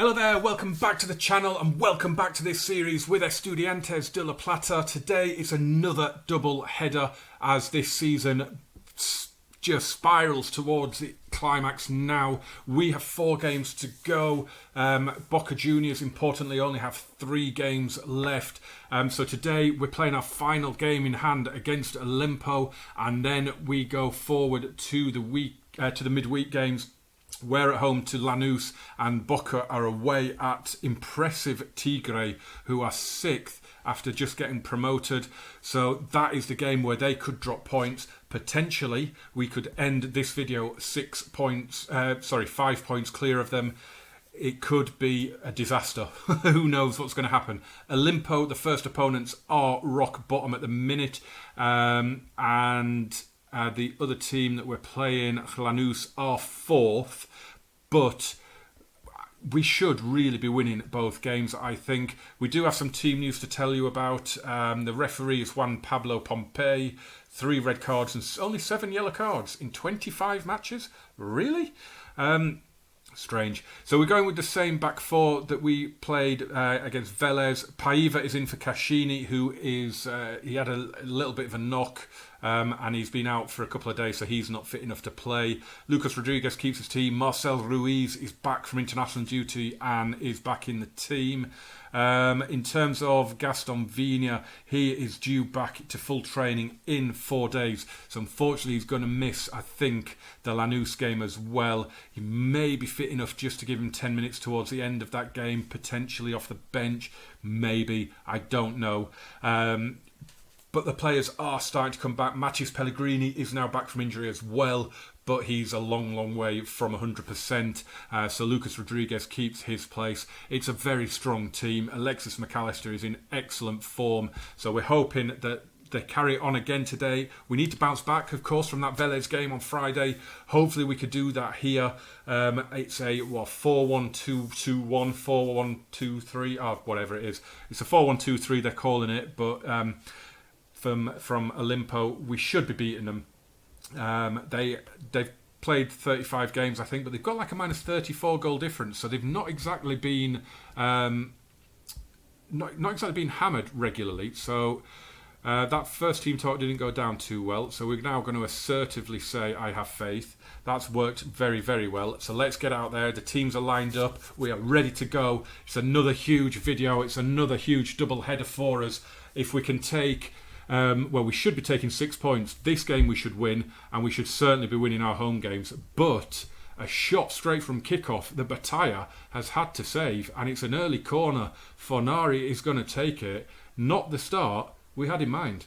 Hello there, welcome back to the channel and welcome back to this series with Estudiantes de La Plata. Today is another double header as this season just spirals towards the climax now. We have 4 games to go. Boca Juniors, importantly, only have 3 games left. So today we're playing our final game in hand against Olimpo, and then we go forward to the midweek games. We're at home to Lanus, and Boca are away at impressive Tigre, who are 6th after just getting promoted. So that is the game where they could drop points. Potentially, we could end this video 5 points clear of them. It could be a disaster. Who knows what's going to happen? Olimpo, the first opponents, are rock bottom at the minute, and the other team that we're playing, Lanus, are 4th, but we should really be winning both games, I think. We do have some team news to tell you about. The referee is Juan Pablo Pompey. 3 red cards and only 7 yellow cards in 25 matches? Really? Strange. So we're going with the same back 4 that we played against Vélez. Paiva is in for Cascini, who is he had a little bit of a knock, and he's been out for a couple of days, so he's not fit enough to play. Lucas Rodriguez keeps his team. Marcel Ruiz is back from international duty and is back in the team. In terms of Gaston Vigna, he is due back to full training in 4 days. So unfortunately he's going to miss, I think, the Lanus game as well. He may be fit enough just to give him 10 minutes towards the end of that game, potentially off the bench. Maybe, I don't know. But the players are starting to come back. Mathis Pellegrini is now back from injury as well, but he's a long, long way from 100%. So Lucas Rodriguez keeps his place. It's a very strong team. Alexis McAllister is in excellent form. So we're hoping that they carry it on again today. We need to bounce back, of course, from that Vélez game on Friday. Hopefully we could do that here. It's a 4-1-2-1, 4-1-2-3, whatever it is. It's a 4-1-2-3 they're calling it, but from Olimpo, we should be beating them. They've played 35 games, I think, but they've got like a minus 34 goal difference, so they've not exactly been hammered regularly. So that first team talk didn't go down too well. So we're now going to assertively say, I have faith. That's worked very, very well. So let's get out there. The teams are lined up. We are ready to go. It's another huge video. It's another huge double header for us. If we can take... we should be taking 6 points. This game we should win, and we should certainly be winning our home games. But a shot straight from kickoff that Batalla has had to save, and it's an early corner. Fornari is going to take it. Not the start we had in mind.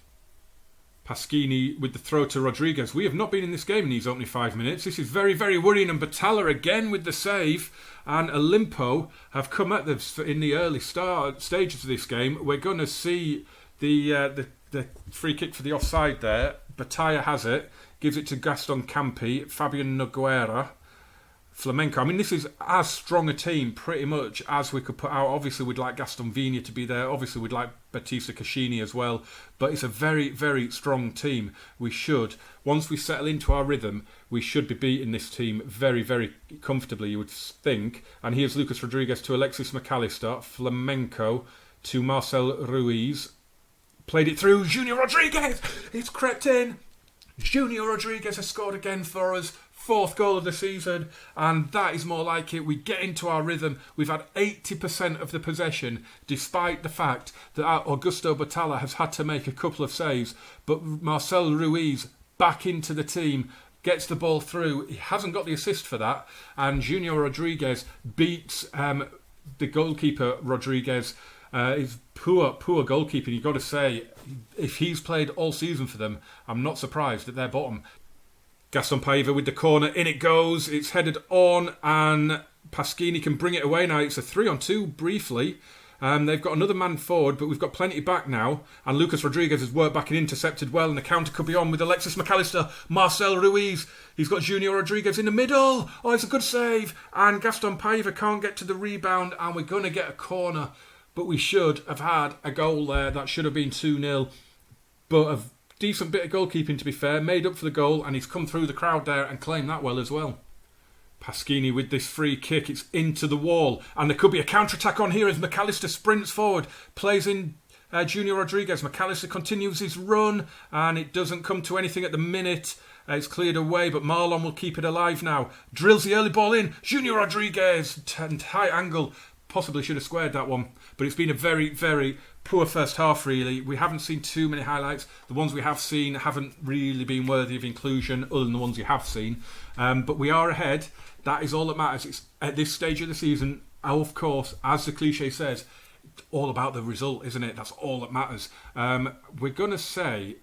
Pasquini with the throw to Rodriguez. We have not been in this game in these opening 5 minutes. This is very, very worrying. And Batalla again with the save. And Olimpo have come at this in the early stages of this game. We're going to see the free kick for the offside there. Batalla has it, gives it to Gaston Campi, Fabian Noguera, Flamenco. I mean, this is as strong a team pretty much as we could put out. Obviously, we'd like Gaston Vigna to be there. Obviously, we'd like Batista Cascini as well. But it's a very, very strong team. We should, once we settle into our rhythm, we should be beating this team very, very comfortably, you would think. And here's Lucas Rodriguez to Alexis McAllister, Flamenco to Marcel Ruiz. Played it through, Junior Rodriguez! It's crept in. Junior Rodriguez has scored again for us. 4th goal of the season, and that is more like it. We get into our rhythm. We've had 80% of the possession, despite the fact that Augusto Batalla has had to make a couple of saves. But Marcel Ruiz back into the team, gets the ball through. He hasn't got the assist for that, and Junior Rodriguez beats the goalkeeper Rodriguez. It's poor goalkeeping, you've got to say. If he's played all season for them, I'm not surprised at their bottom. Gaston Paiva with the corner, in it goes, it's headed on, and Pasquini can bring it away now. It's a 3-on-2 briefly. They've got another man forward, but we've got plenty back now, and Lucas Rodriguez has worked back and intercepted well, and the counter could be on with Alexis McAllister. Marcel Ruiz, he's got Junior Rodriguez in the middle. Oh, it's a good save, and Gaston Paiva can't get to the rebound, and we're going to get a corner. But we should have had a goal there. That should have been 2-0. But a decent bit of goalkeeping, to be fair. Made up for the goal, and he's come through the crowd there and claimed that well as well. Pasquini with this free kick. It's into the wall. And there could be a counter-attack on here as McAllister sprints forward. Plays in Junior Rodriguez. McAllister continues his run. And it doesn't come to anything at the minute. It's cleared away, but Marlon will keep it alive now. Drills the early ball in. Junior Rodriguez. High angle. Possibly should have squared that one. But it's been a very, very poor first half, really. We haven't seen too many highlights. The ones we have seen haven't really been worthy of inclusion, other than the ones you have seen. But we are ahead. That is all that matters. It's at this stage of the season, of course, as the cliche says, all about the result, isn't it? That's all that matters. We're going to say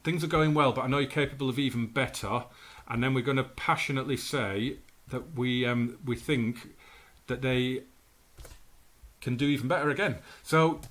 things are going well, but I know you're capable of even better. And then we're going to passionately say that we think that they can do even better again. So,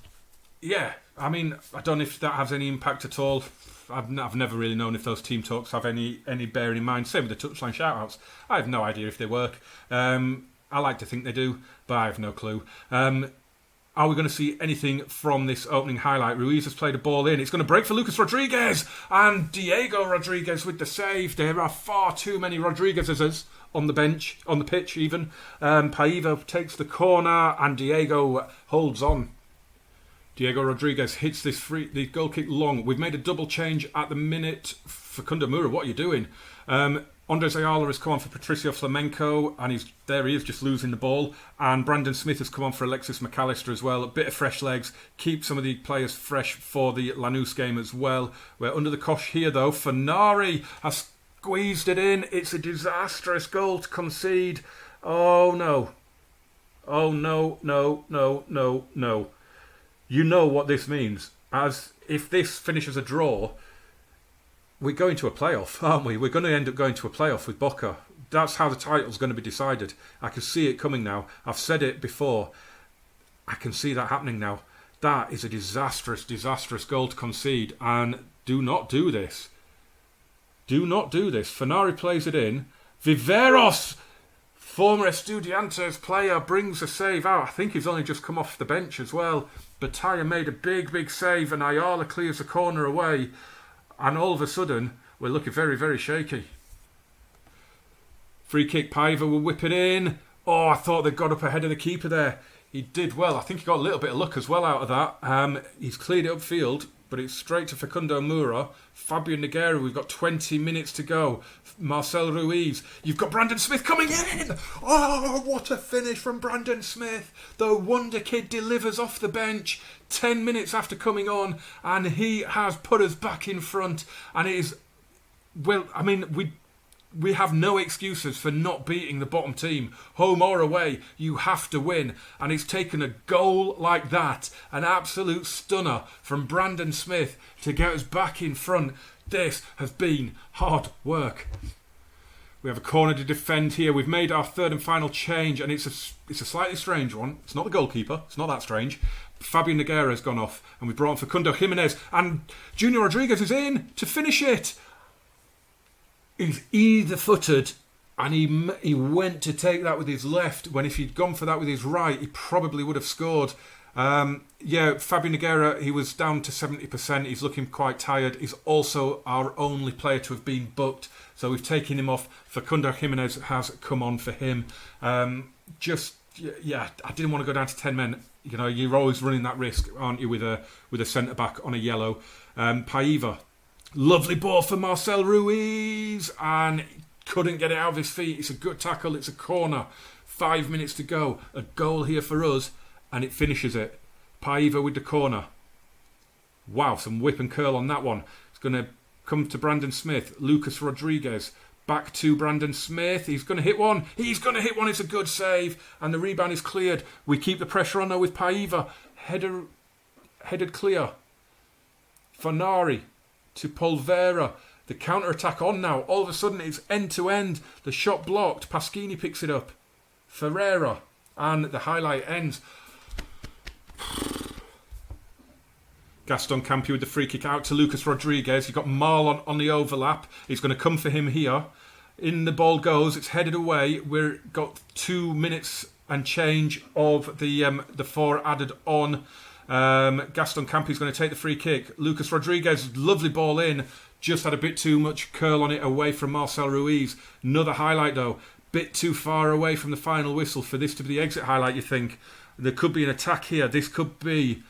yeah, I mean, I don't know if that has any impact at all. I've never really known if those team talks have any bearing in mind. Same with the touchline shout-outs. I have no idea if they work. I like to think they do, but I have no clue. Are we going to see anything from this opening highlight? Ruiz has played a ball in. It's going to break for Lucas Rodriguez. And Diego Rodriguez with the save. There are far too many Rodriguez's on the bench, on the pitch even. Paiva takes the corner and Diego holds on. Diego Rodriguez hits the goal kick long. We've made a double change at the minute. Facundo Mura, what are you doing? Andres Ayala has come on for Patricio Flamenco, and he is just losing the ball. And Brandon Smith has come on for Alexis McAllister as well. A bit of fresh legs, keep some of the players fresh for the Lanús game as well. We're under the cosh here though. Fanari has squeezed it in. It's a disastrous goal to concede. Oh no. Oh no, no, no, no, no. You know what this means. As if this finishes a draw, we're going to a playoff, aren't we? We're going to end up going to a playoff with Boca. That's how the title's going to be decided. I can see it coming now. I've said it before. I can see that happening now. That is a disastrous, disastrous goal to concede. And do not do this. Do not do this. Fanari plays it in. Viveros, former Estudiantes player, brings a save out. I think he's only just come off the bench as well. Batalla made a big, big save and Ayala clears the corner away. And all of a sudden, we're looking very, very shaky. Free kick, Paiva will whip it in. Oh, I thought they got up ahead of the keeper there. He did well. I think he got a little bit of luck as well out of that. He's cleared it upfield, but it's straight to Facundo Mura. Fabian Nogueira, we've got 20 minutes to go. Marcel Ruiz. You've got Brandon Smith coming in. Oh, what a finish from Brandon Smith. The Wonder Kid delivers off the bench 10 minutes after coming on, and he has put us back in front. And it is, well, I mean, we have no excuses for not beating the bottom team. Home or away, you have to win. And it's taken a goal like that, an absolute stunner from Brandon Smith to get us back in front. This has been hard work. We have a corner to defend here. We've made our third and final change, and it's a slightly strange one. It's not the goalkeeper. It's not that strange. Fabian Nogueira has gone off, and we've brought on Facundo Jimenez, and Junior Rodriguez is in to finish it. He's either-footed, and he went to take that with his left, when if he'd gone for that with his right, he probably would have scored. Fabian Nogueira, he was down to 70%. He's looking quite tired. He's also our only player to have been booked, so we've taken him off. Facundo Jimenez has come on for him. I didn't want to go down to 10 men. You know, you're always running that risk, aren't you, with a centre-back on a yellow. Paiva. Lovely ball for Marcel Ruiz, and couldn't get it out of his feet. It's a good tackle. It's a corner. 5 minutes to go. A goal here for us, and it finishes it. Paiva with the corner. Wow, some whip and curl on that one. It's going to come to Brandon Smith. Lucas Rodriguez. Back to Brandon Smith. He's going to hit one. He's going to hit one. It's a good save, and the rebound is cleared. We keep the pressure on though with Paiva. Headed clear. Fanari to Polvera. The counter-attack on now. All of a sudden it's end-to-end. The shot blocked. Pasquini picks it up. Ferreira. And the highlight ends. Gaston Campi with the free kick out to Lucas Rodriguez. You've got Marlon on the overlap. He's going to come for him here. In the ball goes. It's headed away. We've got 2 minutes and change of the 4 added on. Gaston Campi's going to take the free kick. Lucas Rodriguez, lovely ball in. Just had a bit too much curl on it away from Marcel Ruiz. Another highlight though. bit too far away from the final whistle for this to be the exit highlight, you think. There could be an attack here. This could be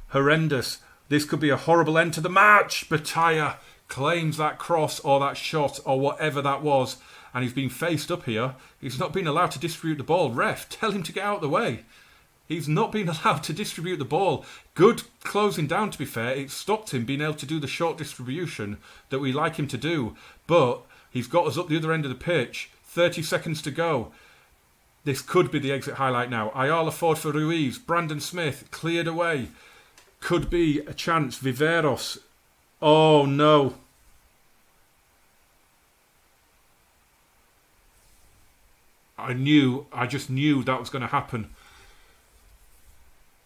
horrendous. This could be a horrible end to the match. Bataya claims that cross or that shot or whatever that was, and he's been faced up here. He's not been allowed to distribute the ball. Ref, tell him to get out of the way. He's not been allowed to distribute the ball. Good closing down, to be fair. It stopped him being able to do the short distribution that we like him to do. But he's got us up the other end of the pitch. 30 seconds to go. This could be the exit highlight now. Ayala forward for Ruiz. Brandon Smith cleared away. Could be a chance. Viveros. Oh, no. I just knew that was going to happen.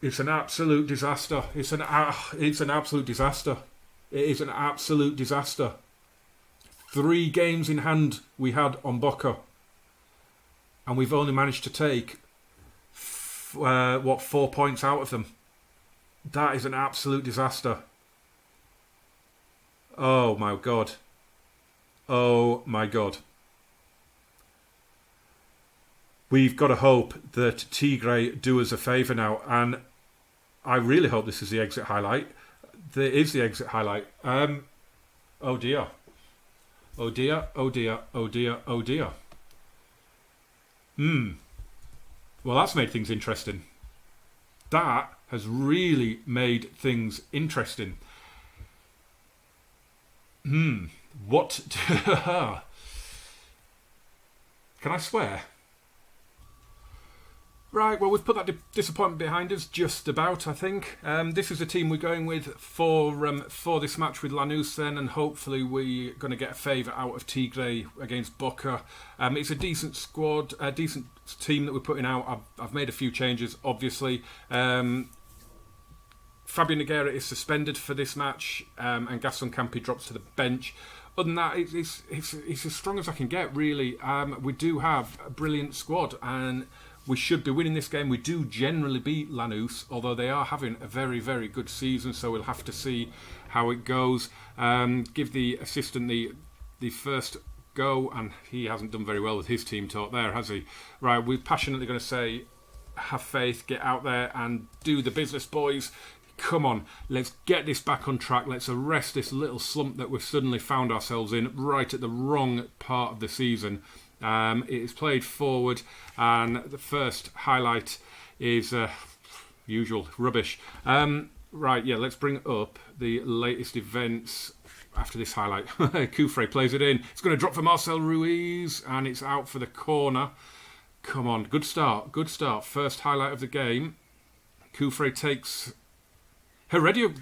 It's an absolute disaster. It's an absolute disaster. It is an absolute disaster. 3 games in hand we had on Boca. And we've only managed to take, 4 points out of them. That is an absolute disaster. Oh my God. Oh my God. We've got to hope that Tigre do us a favour now. And I really hope this is the exit highlight. There is the exit highlight. Oh dear. Oh dear, oh dear, oh dear, oh dear. Well, that's made things interesting. That has really made things interesting. What? Can I swear? Right, well, we've put that disappointment behind us, just about, I think. This is the team we're going with for this match with Lanus then, and hopefully we're going to get a favour out of Tigre against Boca. It's a decent squad, a decent team that we're putting out. I've made a few changes, obviously. Fabian Nogueira is suspended for this match, and Gaston Campi drops to the bench. Other than that, it's as strong as I can get, really. We do have a brilliant squad, and we should be winning this game. We do generally beat Lanus, although they are having a very, very good season, so we'll have to see how it goes. Give the assistant the first go, and he hasn't done very well with his team talk there, has he? Right, we're passionately going to say, have faith, get out there and do the business, boys. Come on, let's get this back on track. Let's arrest this little slump that we've suddenly found ourselves in right at the wrong part of the season. It is played forward, and the first highlight is usual rubbish. Right, yeah, let's bring up the latest events after this highlight. Kufre plays it in. It's going to drop for Marcel Ruiz, and it's out for the corner. Come on, good start, good start. First highlight of the game. Kufre takes Heredia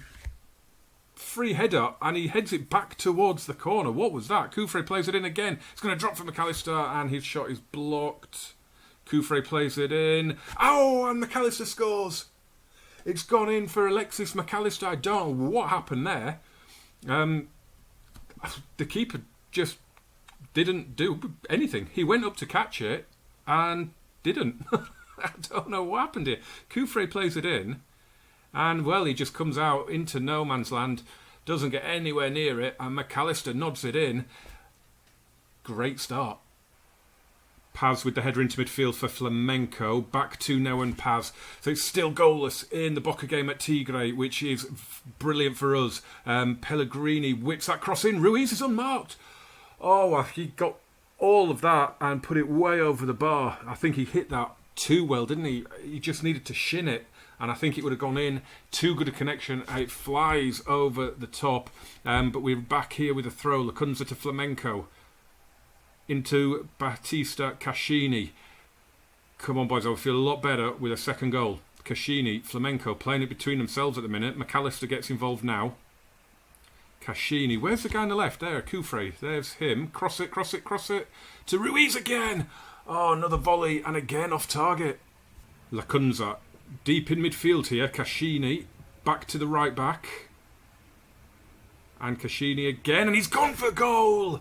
free header, and he heads it back towards the corner. What was that? Kufre plays it in again. It's going to drop for McAllister, and his shot is blocked. Kufre plays it in. Oh, and McAllister scores. It's gone in for Alexis McAllister. I don't know what happened there. The keeper just didn't do anything. He went up to catch it and didn't. I don't know what happened here. Kufre plays it in. And, well, he just comes out into no man's land, doesn't get anywhere near it, and McAllister nods it in. Great start. Paz with the header into midfield for Flamenco. Back to Neo and Paz. So it's still goalless in the Boca game at Tigre, which is brilliant for us. Pellegrini whips that cross in. Ruiz is unmarked. Oh, he got all of that and put it way over the bar. I think he hit that too well, didn't he? He just needed to shin it, and I think it would have gone in. Too good a connection. It flies over the top. But we're back here with a throw. Lacunza to Flamenco. Into Batista Cascini. Come on, boys. I feel a lot better with a second goal. Cascini, Flamenco playing it between themselves at the minute. McAllister gets involved now. Cascini. Where's the guy on the left? There, Kufre. There's him. Cross it, cross it, cross it. To Ruiz again. Oh, another volley. And again off target. Lacunza. Deep in midfield here. Cascini. Back to the right back. And Cascini again. And he's gone for goal.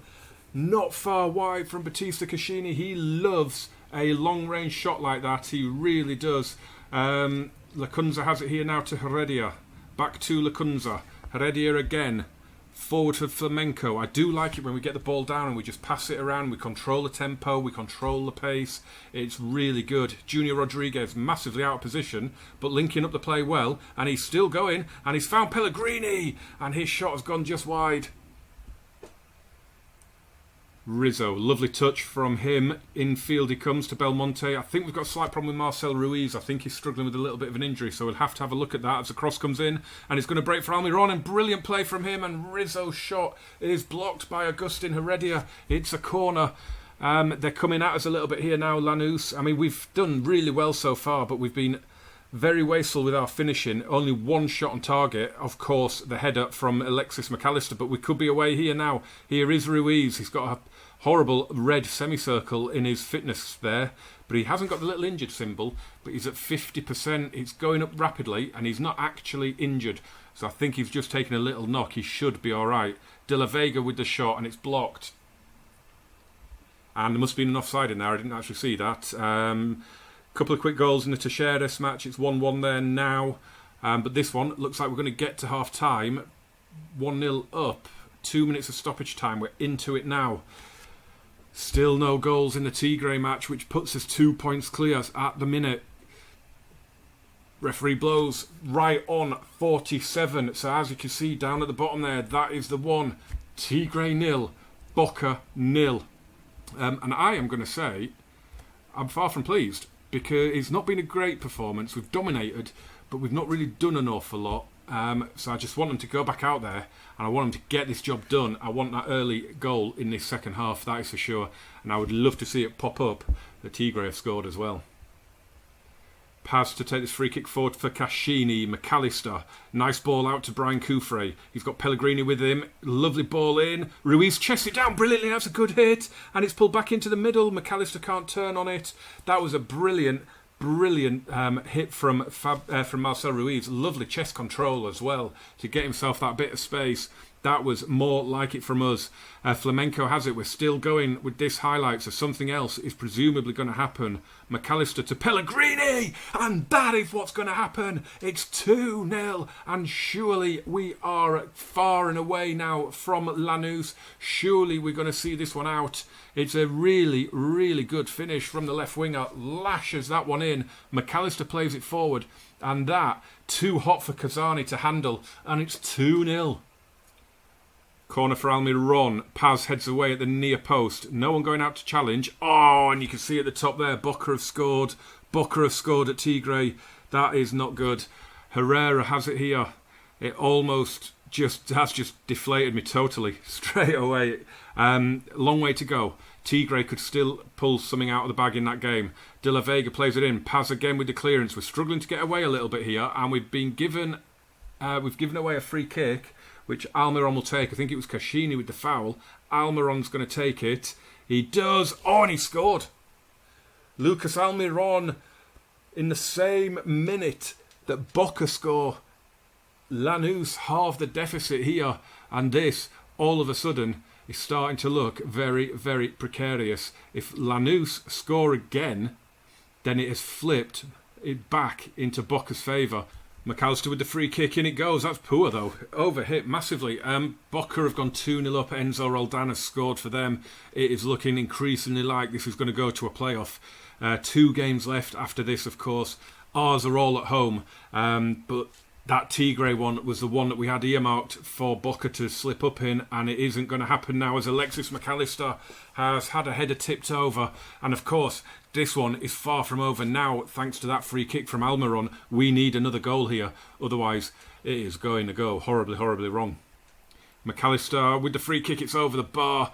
Not far wide from Batista Cascini. He loves a long-range shot like that. He really does. Lacunza has it here now to Heredia. Back to Lacunza. Heredia again. forward for Flamenco. I do like it when we get the ball down and we just pass it around. We control the tempo, we control the pace. It's really good. Junior Rodriguez massively out of position, but linking up the play well, and he's still going, and he's found Pellegrini, and his shot has gone just wide. Rizzo, lovely touch from him. Infield he comes to Belmonte. I think we've got a slight problem with Marcel Ruiz. I think he's struggling with a little bit of an injury, so we'll have to have a look at that as the cross comes in. And it's going to break for Almiron, and brilliant play from him. And Rizzo's shot is blocked by Agustin Heredia. It's a corner. They're coming at us a little bit here now, Lanus. I mean, we've done really well so far, but we've been very wasteful with our finishing. Only one shot on target, of course, the header from Alexis McAllister, but we could be away here now. Here is Ruiz. He's got a horrible red semicircle in his fitness there, but he hasn't got the little injured symbol, but he's at 50%. It's going up rapidly, and he's not actually injured, so I think he's just taken a little knock. He should be alright. De La Vega with the shot, and it's blocked. And there must have been an offside in there. I didn't actually see that. Couple of quick goals in the Teixeiras match. It's 1-1 there now. But this one looks like we're going to get to half-time. 1-0 up. 2 minutes of stoppage time. We're into it now. Still no goals in the Tigre match, which puts us 2 points clear at the minute. Referee blows right on 47. So as you can see down at the bottom there, that is the one. Tigre 0, Boca 0. And I am going to say I'm far from pleased, because it's not been a great performance. We've dominated, but we've not really done an awful lot. So I just want them to go back out there, and I want them to get this job done. I want that early goal in this second half, that is for sure. And I would love to see it pop up that Tigre have scored as well. Paz to take this free kick forward for Cascini. McAllister. Nice ball out to Brian Coufre. He's got Pellegrini with him. Lovely ball in. Ruiz chests it down brilliantly. That's a good hit. And it's pulled back into the middle. McAllister can't turn on it. That was a brilliant hit from Marcel Ruiz. Lovely chest control as well to get himself that bit of space. That was more like it from us. Flamenco has it. We're still going with this highlight, so something else is presumably going to happen. McAllister to Pellegrini, and that is what's going to happen. It's 2-0, and surely we are far and away now from Lanus. Surely we're going to see this one out. It's a really, really good finish from the left winger. Lashes that one in. McAllister plays it forward, and that too hot for Kazani to handle, and it's 2-0. Corner for Almiron. Paz heads away at the near post. No one going out to challenge. Oh, and you can see at the top there, Boca have scored. Boca have scored at Tigre. That is not good. Herrera has it here. It almost has just deflated me totally straight away. Long way to go. Tigre could still pull something out of the bag in that game. De La Vega plays it in. Paz again with the clearance. We're struggling to get away a little bit here, and we've given away a free kick, which Almiron will take. I think it was Cascini with the foul. Almiron's going to take it. He does. Oh, and he scored. Lucas Almiron, in the same minute that Boca score. Lanus halve the deficit here. And this, all of a sudden, is starting to look very, very precarious. If Lanus score again, then it has flipped it back into Boca's favour. McAllister with the free kick, in it goes. That's poor though. Overhit massively. Boca have gone 2-0 up. Enzo Roldan has scored for them. It is looking increasingly like this is going to go to a playoff. 2 games left after this, of course. Ours are all at home. But that Tigre one was the one that we had earmarked for Boca to slip up in, and it isn't going to happen now, as Alexis McAllister has had a header tipped over. And of course, this one is far from over now, thanks to that free kick from Almiron. We need another goal here, otherwise it is going to go horribly, horribly wrong. McAllister with the free kick, it's over the bar.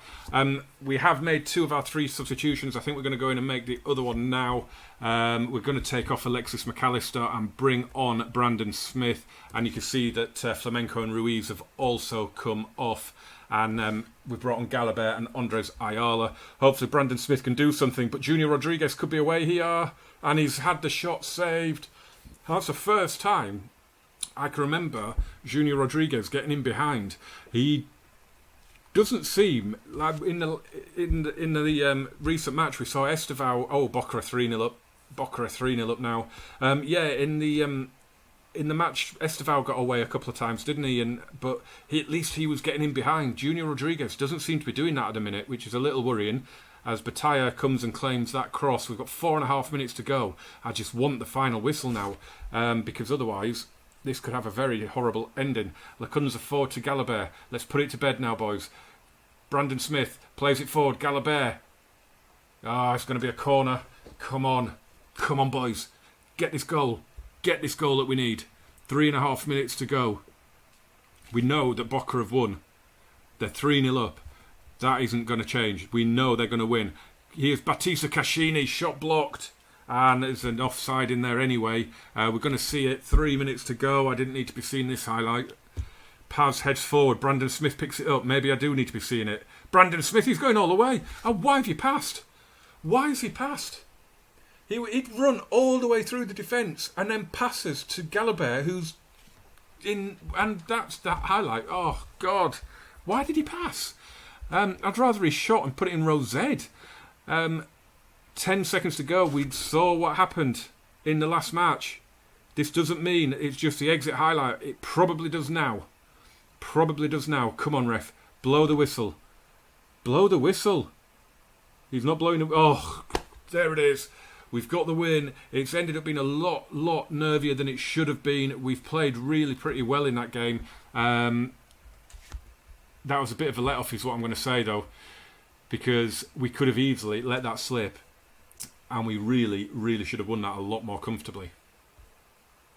We have made 2 of our 3 substitutions. I think we're going to go in and make the other one now. We're going to take off Alexis McAllister and bring on Brandon Smith. And you can see that Flamenco and Ruiz have also come off. And we've brought on Galabert and Andres Ayala. Hopefully Brandon Smith can do something. But Junior Rodriguez could be away here. And he's had the shot saved. That's the first time I can remember Junior Rodriguez getting in behind. He doesn't seem like in the recent match we saw Estevao. Oh, Boca are 3-0 up. Boca are 3-0 up now. In in the match, Estevao got away a couple of times, didn't he? But at least he was getting in behind. Junior Rodriguez doesn't seem to be doing that at the minute, which is a little worrying. As Bataya comes and claims that cross, we've got 4.5 minutes to go. I just want the final whistle now, because otherwise this could have a very horrible ending. Lacunza forward to Galabert. Let's put it to bed now, boys. Brandon Smith plays it forward. Galabert. It's going to be a corner. Come on, boys. Get this goal. Get this goal that we need. 3.5 minutes to go. We know that Boca have won. They're 3-0 up. That isn't going to change. We know they're going to win. Here's Batista Cascini, shot blocked. And there's an offside in there anyway. We're going to see it. 3 minutes to go. I didn't need to be seeing this highlight. Paz heads forward. Brandon Smith picks it up. Maybe I do need to be seeing it. Brandon Smith, he's going all the way. Why have you passed? Why has he passed? He'd run all the way through the defence and then passes to Galabert, who's in... And that's that highlight. Oh, God. Why did he pass? I'd rather he shot and put it in row Z. 10 seconds to go. We saw what happened in the last match. This doesn't mean it's just the exit highlight. It probably does now. Probably does now. Come on, ref. Blow the whistle. Blow the whistle. He's not blowing the... Oh, there it is. We've got the win. It's ended up being a lot nervier than it should have been. We've played really pretty well in that game. That was a bit of a let-off is what I'm going to say, though, because we could have easily let that slip, and we really should have won that a lot more comfortably.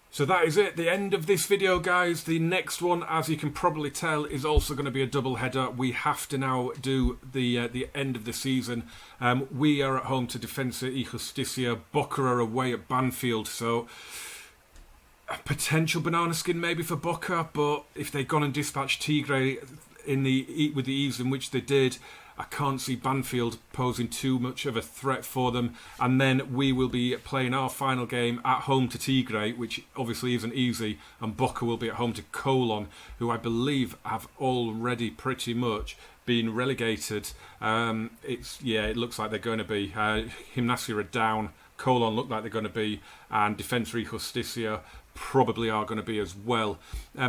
So that is it, the end of this video, guys. The next one, as you can probably tell, is also going to be a double header. We have to now do the end of the season. We are at home to Defensa y Justicia. Boca are away at Banfield, so a potential banana skin maybe for Boca, but if they'd gone and dispatched Tigre with the ease in which they did, I can't see Banfield posing too much of a threat for them. And then we will be playing our final game at home to Tigre, which obviously isn't easy, and Boca will be at home to Colon, who I believe have already pretty much been relegated. It looks like they're going to be. Gimnasia are down, Colon look like they're going to be, and Defensa y Justicia probably are going to be as well.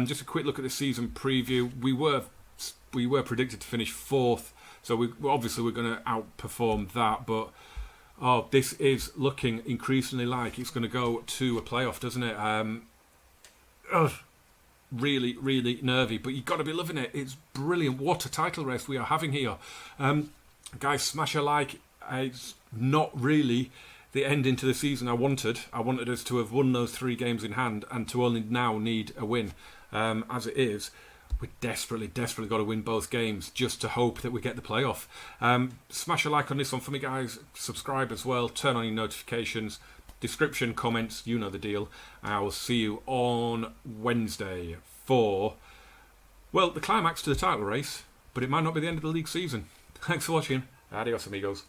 Just a quick look at the season preview. We were predicted to finish 4th, so we're going to outperform that. But this is looking increasingly like it's going to go to a playoff, doesn't it? Really nervy, but you've got to be loving it. It's brilliant. What a title race we are having here. Guys, smash a like. It's not really the ending to the season I wanted. I wanted us to have won those 3 games in hand and to only now need a win. As it is, we desperately got to win both games just to hope that we get the playoff. Smash a like on this one for me, guys. Subscribe as well. Turn on your notifications. Description, comments, you know the deal. I will see you on Wednesday for, the climax to the title race, but it might not be the end of the league season. Thanks for watching. Adios, amigos.